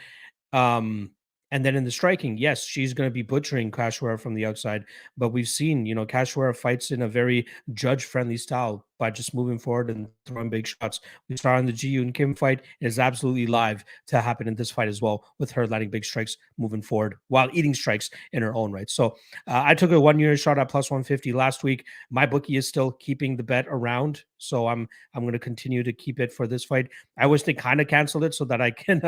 And then in the striking, yes, she's going to be butchering Cachoeira from the outside, but we've seen, Cachoeira fights in a very judge-friendly style by just moving forward and throwing big shots. We saw in the Ji Yoon Kim fight. It is absolutely live to happen in this fight as well, with her landing big strikes moving forward while eating strikes in her own right. So I took a 1 year shot at plus 150 last week. My bookie is still keeping the bet around, so I'm going to continue to keep it for this fight. I wish they kind of canceled it so that I can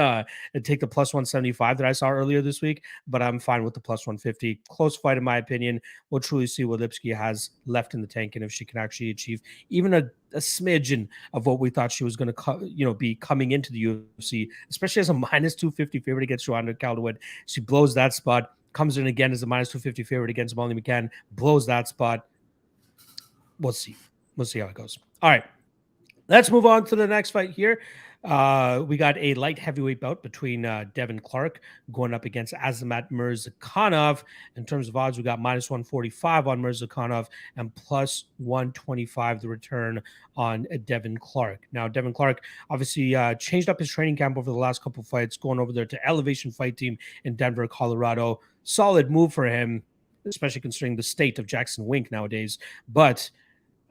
take the plus 175 that I saw earlier this week, but I'm fine with the plus 150. Close fight, in my opinion. We'll truly see what Lipski has left in the tank and if she can actually achieve even a smidgen of what we thought she was going to be coming into the UFC, especially as a minus 250 favorite against Joanna Calderwood. She blows that spot, comes in again as a minus 250 favorite against Molly McCann, blows that spot. We'll see how it goes. All right, let's move on to the next fight here. We got a light heavyweight bout between Devin Clark going up against Azamat Murzakanov. In terms of odds, we got minus 145 on Murzakanov and plus 125 the return on Devin Clark. Now, Devin Clark obviously changed up his training camp over the last couple of fights, going over there to Elevation Fight Team in Denver, Colorado. Solid move for him, especially considering the state of Jackson Wink nowadays. But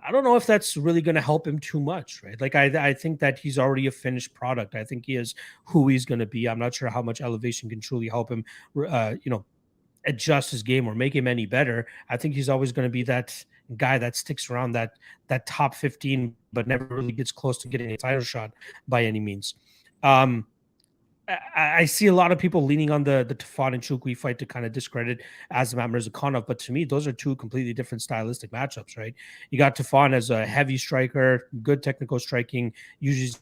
I don't know if that's really going to help him too much, right? Like, I think that he's already a finished product. I think he is who he's going to be. I'm not sure how much elevation can truly help him, adjust his game or make him any better. I think he's always going to be that guy that sticks around that top 15, but never really gets close to getting a title shot by any means. I see a lot of people leaning on the Tafon and Chukwi fight to kind of discredit Azamat Murzakanov, but to me, those are two completely different stylistic matchups, right? You got Tafon as a heavy striker, good technical striking, usually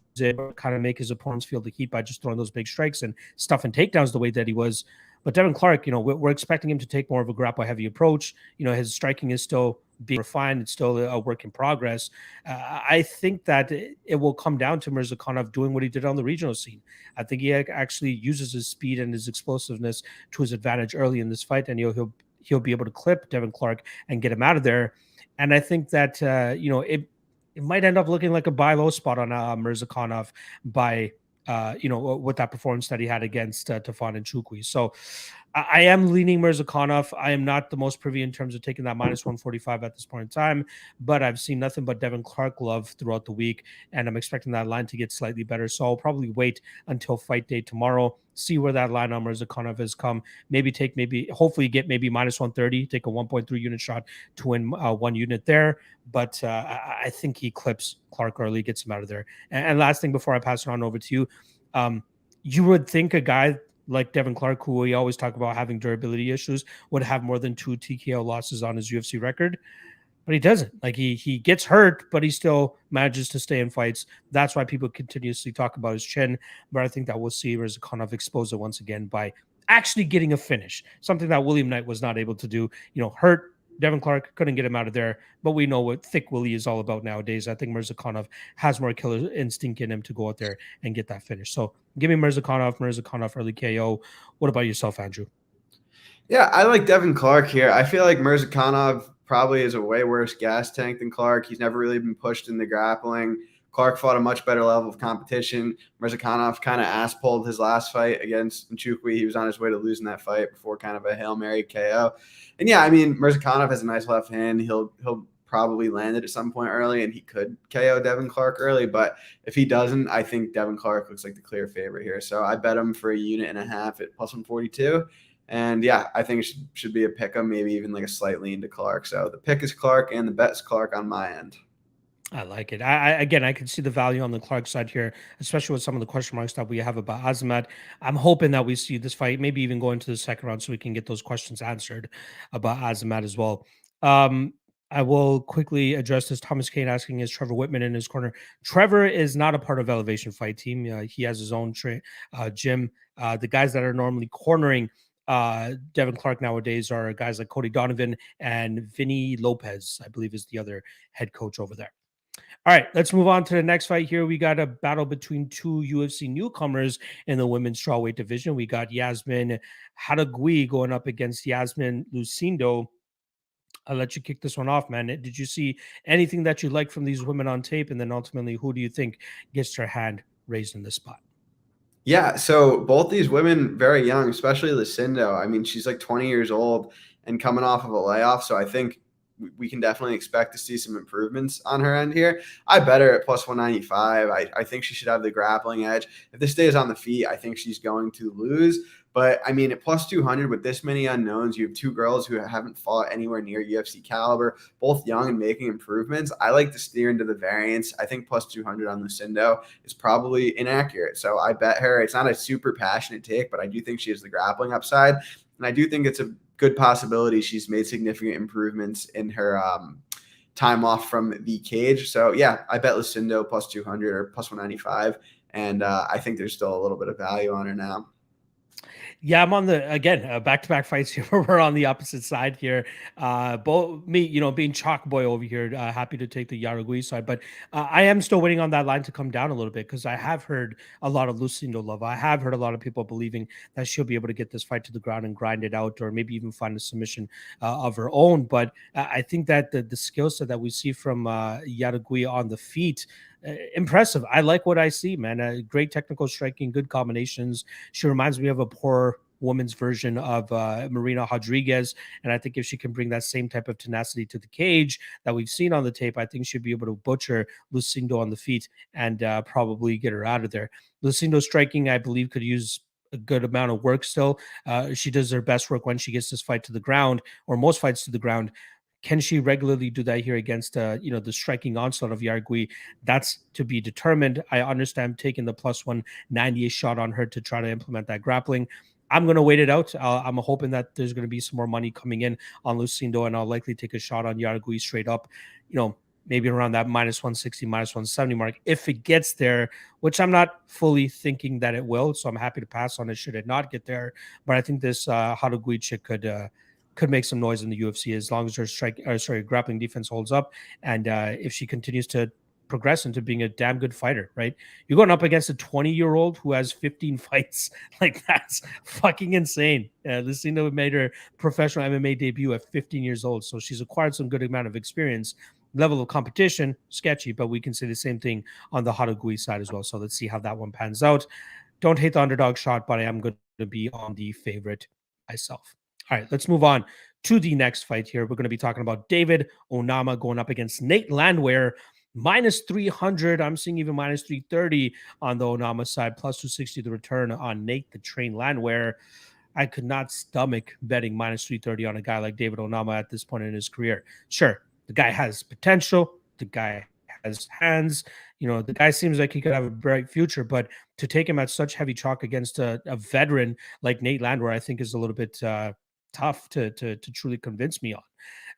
kind of make his opponents feel the heat by just throwing those big strikes and stuffing takedowns the way that he was. But Devin Clark, we're expecting him to take more of a grapple-heavy approach. His striking is still being refined. It's still a work in progress. I think that it will come down to Murzakanov doing what he did on the regional scene. I think he actually uses his speed and his explosiveness to his advantage early in this fight, and he'll be able to clip Devin Clark and get him out of there. And I think that it might end up looking like a buy low spot on Murzakanov by with that performance that he had against Tafon and Chukwi. So I am leaning Murzakanov. I am not the most privy in terms of taking that minus 145 at this point in time, but I've seen nothing but Devin Clark love throughout the week, and I'm expecting that line to get slightly better. So I'll probably wait until fight day tomorrow, see where that line on Murzakanov has come. Hopefully get maybe minus 130, take a 1.3 unit shot to win 1 unit there. But I think he clips Clark early, gets him out of there. And last thing before I pass it on over to you, you would think a guy like Devin Clark, who we always talk about having durability issues, would have more than 2 TKO losses on his UFC record, but he doesn't. Like he gets hurt, but he still manages to stay in fights. That's why people continuously talk about his chin. But I think that we'll see Murzakanov expose it once again by actually getting a finish, something that William Knight was not able to do. Hurt. Devin Clark couldn't get him out of there, but we know what thick Willie is all about nowadays. I think Murzakanov has more killer instinct in him to go out there and get that finish. So give me Murzakanov early KO. What about yourself, Andrew? Yeah, I like Devin Clark here. I feel like Murzakanov probably is a way worse gas tank than Clark. He's never really been pushed in the grappling. Clark fought a much better level of competition. Murzakanov kind of ass-pulled his last fight against Nchukwi. He was on his way to losing that fight before kind of a Hail Mary KO. And yeah, I mean, Murzakanov has a nice left hand. He'll probably land it at some point early, and he could KO Devin Clark early. But if he doesn't, I think Devin Clark looks like the clear favorite here. So I bet him for a unit and a half at plus 142. And yeah, I think it should be a pick 'em, maybe even like a slight lean to Clark. So the pick is Clark and the bet is Clark on my end. I like it. I can see the value on the Clark side here, especially with some of the question marks that we have about Azamat. I'm hoping that we see this fight, maybe even go into the second round, so we can get those questions answered about Azamat as well. I will quickly address this. Thomas Kane asking, is Trevor Whitman in his corner? Trevor is not a part of Elevation Fight Team. He has his own gym. The guys that are normally cornering Devin Clark nowadays are guys like Cody Donovan and Vinny Lopez, I believe is the other head coach over there. All right, let's move on to the next fight here. We got a battle between two UFC newcomers in the women's strawweight division. We got Yasmin Hadagui going up against Yasmin Lucindo. I'll let you kick this one off, man. Did you see anything that you liked from these women on tape? And then ultimately, who do you think gets their hand raised in this spot? Yeah, so both these women very young, especially Lucindo. I mean, she's like 20 years old and coming off of a layoff. So I think we can definitely expect to see some improvements on her end here. I bet her at plus 195. I think she should have the grappling edge. If this stays on the feet, I think she's going to lose. But I mean, at plus 200 with this many unknowns, you have two girls who haven't fought anywhere near UFC caliber, both young and making improvements. I like to steer into the variance. I think plus 200 on Lucindo is probably inaccurate. So I bet her. It's not a super passionate take, but I do think she has the grappling upside. And I do think it's a good possibility she's made significant improvements in her time off from the cage. So yeah, I bet Lucindo plus 200 or plus 195. And I think there's still a little bit of value on her now. Yeah, I'm on the back-to-back fights here. We're on the opposite side here. Both me, being chalk boy over here, happy to take the Yaragui side, but I am still waiting on that line to come down a little bit because I have heard a lot of Lucindo love. I have heard a lot of people believing that she'll be able to get this fight to the ground and grind it out, or maybe even find a submission of her own. But I think that the skill set that we see from Yaragui on the feet. Impressive. I like what I see, man. Great technical striking, good combinations. She reminds me of a poor woman's version of Marina Rodriguez. And I think if she can bring that same type of tenacity to the cage that we've seen on the tape, I think she'll be able to butcher Lucindo on the feet and probably get her out of there. Lucindo striking, I believe, could use a good amount of work still. She does her best work when she gets this fight to the ground, or most fights to the ground. Can she regularly do that here against, the striking onslaught of Yaragui? That's to be determined. I understand taking the plus 190 shot on her to try to implement that grappling. I'm going to wait it out. I'm hoping that there's going to be some more money coming in on Lucindo, and I'll likely take a shot on Yaragui straight up, maybe around that minus 160, minus 170 mark. If it gets there, which I'm not fully thinking that it will, so I'm happy to pass on it should it not get there. But I think this Hadagui chick could make some noise in the UFC as long as her grappling defense holds up. And if she continues to progress into being a damn good fighter, right? You're going up against a 20-year-old who has 15 fights. Like, that's fucking insane. Lucindo made her professional MMA debut at 15 years old. So she's acquired some good amount of experience. Level of competition, sketchy, but we can say the same thing on the Hadagui side as well. So let's see how that one pans out. Don't hate the underdog shot, but I am going to be on the favorite myself. All right, let's move on to the next fight here. We're going to be talking about David Onama going up against Nate Landwehr. Minus 300. I'm seeing even minus 330 on the Onama side, plus 260 the return on Nate the Train Landwehr. I could not stomach betting minus 330 on a guy like David Onama at this point in his career. Sure, the guy has potential. The guy has hands. The guy seems like he could have a bright future, but to take him at such heavy chalk against a veteran like Nate Landwehr, I think is a little bit tough to truly convince me on.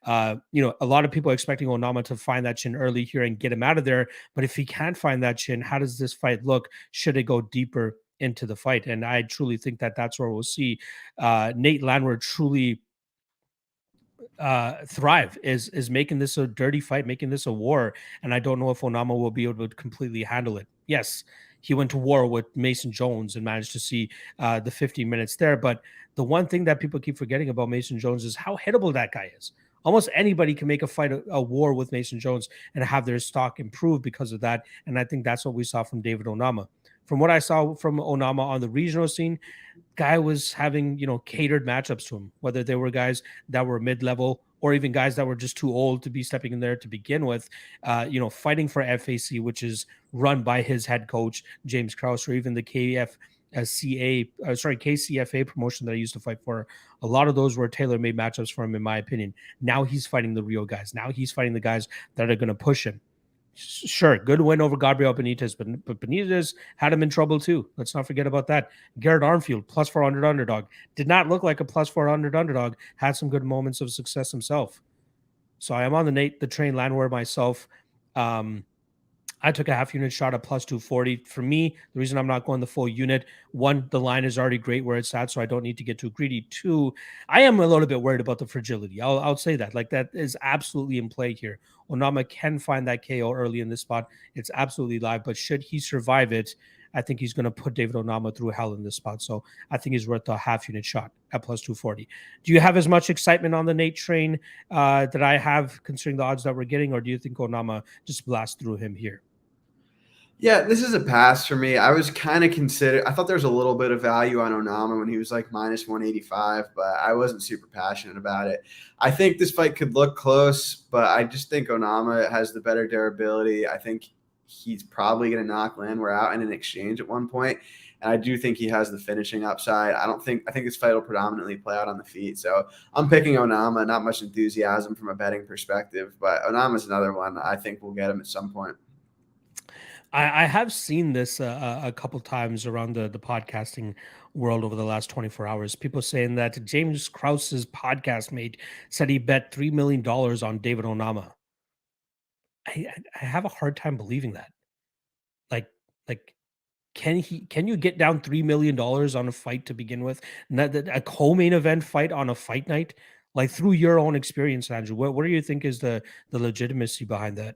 A lot of people are expecting Onama to find that chin early here and get him out of there. But if he can't find that chin, how does this fight look? Should it go deeper into the fight? And I truly think that that's where we'll see Nate Landwehr truly thrive, is making this a dirty fight, making this a war. And I don't know if Onama will be able to completely handle it. Yes, he went to war with Mason Jones and managed to see the 50 minutes there. But the one thing that people keep forgetting about Mason Jones is how hittable that guy is. Almost anybody can make a war with Mason Jones and have their stock improve because of that. And I think that's what we saw from David Onama. From what I saw from Onama on the regional scene, guy was having, catered matchups to him, whether they were guys that were mid-level or even guys that were just too old to be stepping in there to begin with, fighting for FAC, which is run by his head coach, James Krause, or even the KCFA promotion that I used to fight for. A lot of those were tailor-made matchups for him, in my opinion. Now he's fighting the real guys. Now he's fighting the guys that are going to push him. Sure, good win over Gabriel Benitez, but Benitez had him in trouble too. Let's not forget about that. Garrett Armfield, plus 400 underdog. Did not look like a plus 400 underdog. Had some good moments of success himself. So I am on the Train Landwehr myself. I took a half unit shot at plus 240. For me, the reason I'm not going the full unit, one, the line is already great where it's at, so I don't need to get too greedy. Two, I am a little bit worried about the fragility. I'll say that. Like, that is absolutely in play here. Onama can find that KO early in this spot. It's absolutely live, but should he survive it, I think he's going to put David Onama through hell in this spot. So I think he's worth a half unit shot at plus 240. Do you have as much excitement on the Nate train that I have, considering the odds that we're getting, or do you think Onama just blasts through him here? Yeah, this is a pass for me. I was kind of I thought there was a little bit of value on Onama when he was like minus 185, but I wasn't super passionate about it. I think this fight could look close, but I just think Onama has the better durability. I think he's probably going to knock Landwehr out in an exchange at one point. And I do think he has the finishing upside. I think this fight will predominantly play out on the feet. So I'm picking Onama. Not much enthusiasm from a betting perspective, but Onama's another one I think we'll get him at some point. I have seen this a couple times around the podcasting world over the last 24 hours. People saying that James Krause's podcast mate said he bet $3 million on David Onama. I have a hard time believing that. Like, can you get down $3 million on a fight to begin with? A co-main event fight on a fight night? Like, through your own experience, Andrew, what do you think is the legitimacy behind that?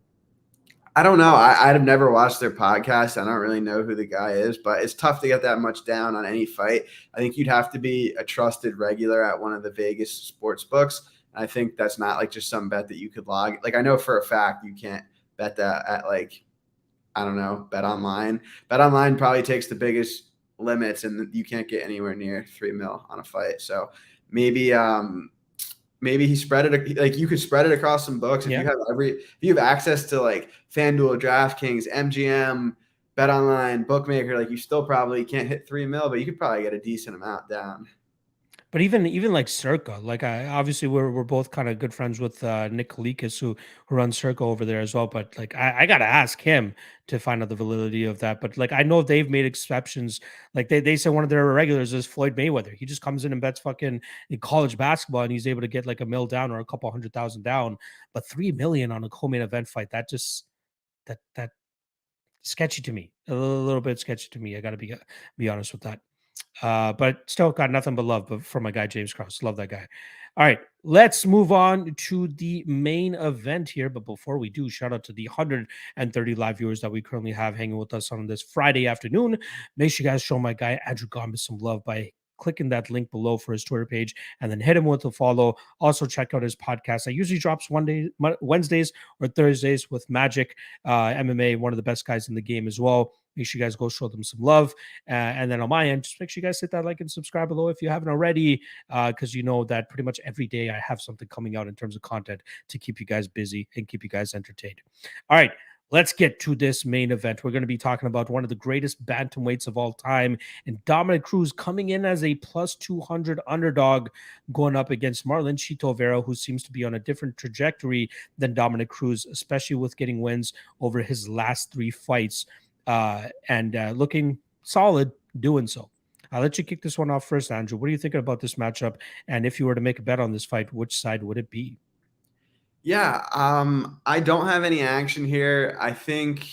I don't know. I've never watched their podcast. I don't really know who the guy is, but it's tough to get that much down on any fight. I think you'd have to be a trusted regular at one of the Vegas sports books. And I think that's not like just some bet that you could log. Like, I know for a fact you can't bet that at, like, I don't know, Bet Online. Bet Online probably takes the biggest limits, and you can't get anywhere near 3 mil on a fight. So maybe he spread it, like, you could spread it across some books. If you have access to like FanDuel, DraftKings, MGM, Bet Online, Bookmaker, like, you still probably can't hit 3 mil, but you could probably get a decent amount down. But even like Circa, like, obviously we're both kind of good friends with Nick Kalikas, who runs Circa over there as well. But like, I gotta ask him to find out the validity of that. But like, I know they've made exceptions. Like, they say one of their regulars is Floyd Mayweather. He just comes in and bets fucking in college basketball, and he's able to get like $1 million down or a couple $100,000 down. But $3 million on a co-main event fight, that sketchy to me. A little bit sketchy to me. I gotta be honest with that. But still got nothing but love from my guy James Krause. Love that guy. All right, let's move on to the main event here. But before we do, shout out to the 130 live viewers that we currently have hanging with us on this Friday afternoon. Make sure you guys show my guy Andrew Gombas some love by clicking that link below for his Twitter page, and then hit him with a follow. Also, check out his podcast. I usually drops Wednesdays or Thursdays with Magic MMA, one of the best guys in the game as well. Make sure you guys go show them some love. And then on my end, just make sure you guys hit that like and subscribe below if you haven't already, because you know that pretty much every day I have something coming out in terms of content to keep you guys busy and keep you guys entertained. All right. Let's get to this main event. We're going to be talking about one of the greatest bantamweights of all time, and Dominic Cruz coming in as a plus 200 underdog, going up against Marlon Chito Vera, who seems to be on a different trajectory than Dominic Cruz, especially with getting wins over his last 3 fights, and looking solid doing so. I'll let you kick this one off first, Andrew. What are you thinking about this matchup? And if you were to make a bet on this fight, which side would it be? Yeah, I don't have any action here. I think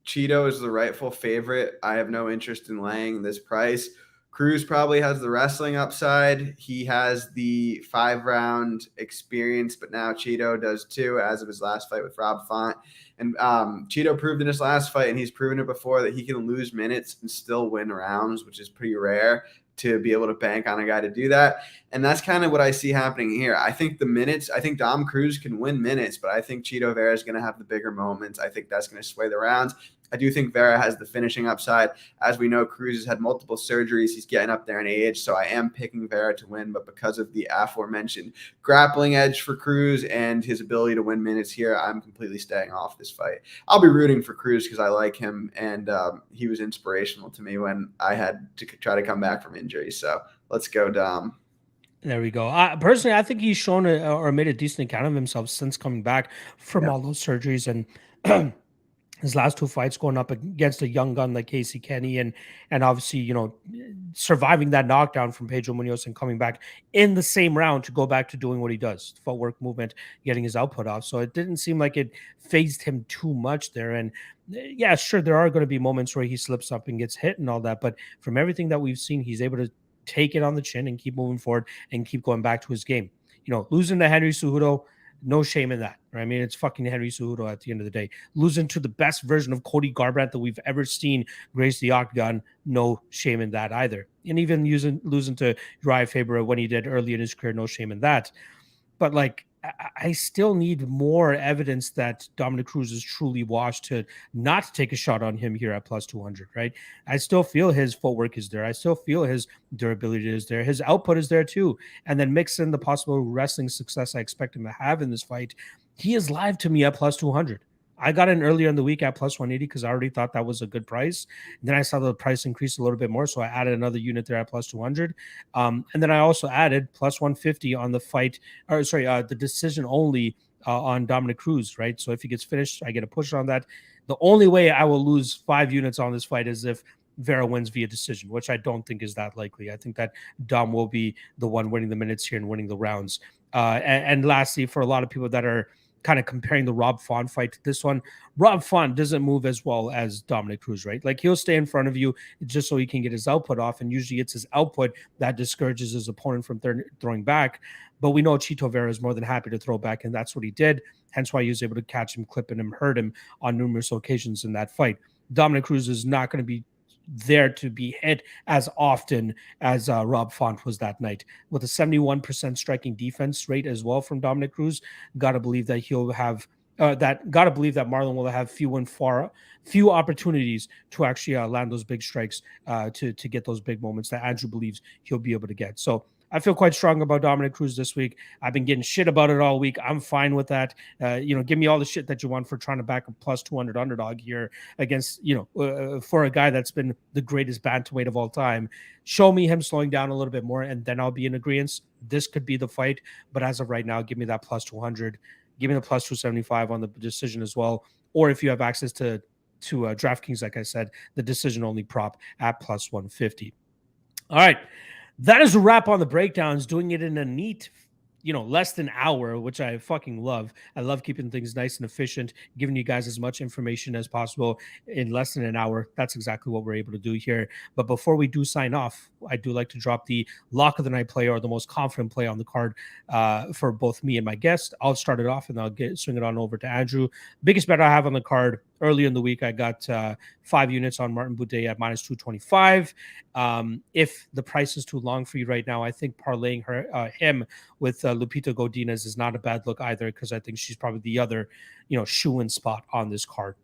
Cheeto is the rightful favorite. I have no interest in laying this price. Cruz probably has the wrestling upside. He has the 5-round experience, but now Cheeto does too, as of his last fight with Rob Font. And Cheeto proved in his last fight, and he's proven it before, that he can lose minutes and still win rounds, which is pretty rare to be able to bank on a guy to do that. And that's kind of what I see happening here. I think Dom Cruz can win minutes, but I think Chito Vera is going to have the bigger moments. I think that's going to sway the rounds. I do think Vera has the finishing upside. As we know, Cruz has had multiple surgeries. He's getting up there in age, so I am picking Vera to win. But because of the aforementioned grappling edge for Cruz and his ability to win minutes here, I'm completely staying off this fight. I'll be rooting for Cruz because I like him, and he was inspirational to me when I had to try to come back from injury. So let's go, Dom. There we go. Personally, I think he's shown or made a decent account of himself since coming back from all those surgeries, and his last 2 fights going up against a young gun like Casey Kenny, and obviously, you know, surviving that knockdown from Pedro Munoz and coming back in the same round to go back to doing what he does, footwork, movement, getting his output off. So it didn't seem like it phased him too much there. And yeah, sure, there are going to be moments where he slips up and gets hit and all that, but from everything that we've seen, he's able to take it on the chin and keep moving forward and keep going back to his game. You know, losing to Henry Cejudo, no shame in that. Right? I mean, it's fucking Henry Cejudo at the end of the day. Losing to the best version of Cody Garbrandt that we've ever seen grace the octagon, no shame in that either. And even losing to Uriah Faber when he did early in his career, no shame in that. But like, I still need more evidence that Dominic Cruz is truly washed to not take a shot on him here at plus 200, right? I still feel his footwork is there. I still feel his durability is there. His output is there too. And then mix in the possible wrestling success I expect him to have in this fight. He is live to me at plus 200. I got in earlier in the week at plus 180 because I already thought that was a good price. And then I saw the price increase a little bit more, so I added another unit there at plus 200. And then I also added plus 150 on the fight, or sorry, the decision only on Dominic Cruz, right? So if he gets finished, I get a push on that. The only way I will lose 5 units on this fight is if Vera wins via decision, which I don't think is that likely. I think that Dom will be the one winning the minutes here and winning the rounds. And lastly, for a lot of people that are kind of comparing the Rob Font fight to this one, Rob Font doesn't move as well as Dominic Cruz, right? Like, he'll stay in front of you just so he can get his output off, and usually it's his output that discourages his opponent from throwing back. But we know Chito Vera is more than happy to throw back, and that's what he did, hence why he was able to catch him, clipping him, hurt him on numerous occasions in that fight. Dominic Cruz is not going to be there to be hit as often as Rob Font was that night. With a 71% striking defense rate as well from Dominic Cruz, gotta believe that he'll have gotta believe that Marlon will have few opportunities to actually land those big strikes to get those big moments that Andrew believes he'll be able to get. So I feel quite strong about Dominic Cruz this week. I've been getting shit about it all week. I'm fine with that. Give me all the shit that you want for trying to back a plus 200 underdog here against, for a guy that's been the greatest bantamweight of all time. Show me him slowing down a little bit more, and then I'll be in agreement. This could be the fight. But as of right now, give me that plus 200. Give me the plus 275 on the decision as well. Or if you have access to DraftKings, like I said, the decision only prop at plus 150. All right. That is a wrap on the breakdowns, doing it in a neat, less than an hour, which I fucking love. I love keeping things nice and efficient, giving you guys as much information as possible in less than an hour. That's exactly what we're able to do here. But before we do sign off, I do like to drop the lock of the night play, or the most confident play on the card for both me and my guest. I'll start it off and I'll swing it on over to Andrew. Biggest bet I have on the card early in the week, I got 5 units on Martin Buday at minus 225. If the price is too long for you right now, I think parlaying him with Lupita Godinez is not a bad look either, because I think she's probably the other, shoe-in spot on this card.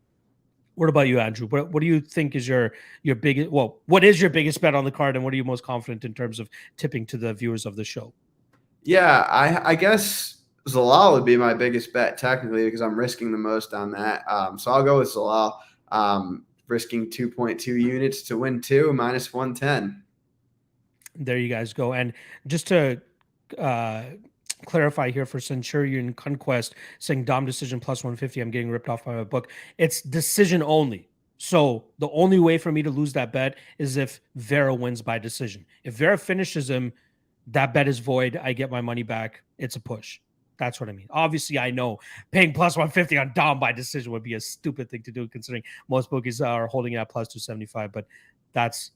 What about you, Andrew? What do you think is your biggest? Well, what is your biggest bet on the card, and what are you most confident in terms of tipping to the viewers of the show? Yeah, I guess Zalal would be my biggest bet technically because I'm risking the most on that. So I'll go with Zalal, risking 2.2 units to win 2 minus 110. There you guys go. And just to uh, clarify here for Centurion Conquest, saying Dom decision plus 150, I'm getting ripped off by my book. It's decision only. So the only way for me to lose that bet is if Vera wins by decision. If Vera finishes him, that bet is void. I get my money back. It's a push. That's what I mean. Obviously, I know paying plus 150 on Dom by decision would be a stupid thing to do, considering most bookies are holding it at plus 275, but that's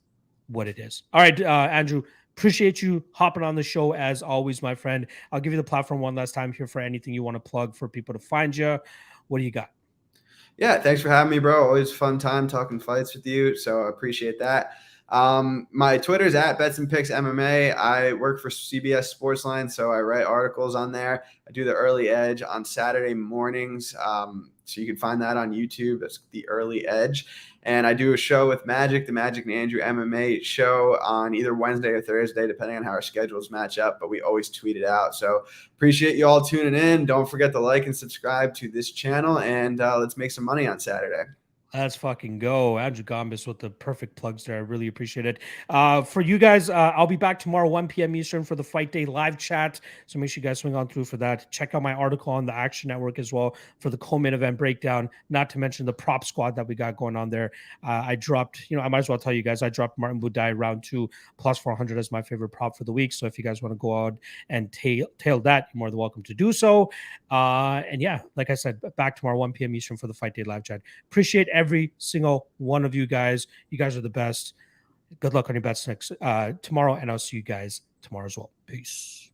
what it is. All right, Andrew, appreciate you hopping on the show as always, my friend. I'll give you the platform one last time here for anything you want to plug for people to find you. What do you got? Yeah, thanks for having me, bro. Always fun time talking fights with you. So I appreciate that. My Twitter's at Bets and Picks MMA. I work for CBS Sportsline, so I write articles on there. I do the Early Edge on Saturday mornings. So you can find that on YouTube. That's the Early Edge. And I do a show with Magic, the Magic and Andrew MMA show on either Wednesday or Thursday, depending on how our schedules match up. But we always tweet it out. So appreciate you all tuning in. Don't forget to like and subscribe to this channel. And let's make some money on Saturday. Let's fucking go. Andrew Gombas with the perfect plugs there. I really appreciate it. For you guys, I'll be back tomorrow, 1 p.m. Eastern for the Fight Day live chat. So make sure you guys swing on through for that. Check out my article on the Action Network as well for the co-main event breakdown, not to mention the prop squad that we got going on there. I dropped, I might as well tell you guys, I dropped Martin Buday round 2 plus 400 as my favorite prop for the week. So if you guys want to go out and tail that, you're more than welcome to do so. And yeah, like I said, back tomorrow, 1 p.m. Eastern for the Fight Day live chat. Appreciate every single one of you guys. You guys are the best. Good luck on your bets next tomorrow, and I'll see you guys tomorrow as well. Peace.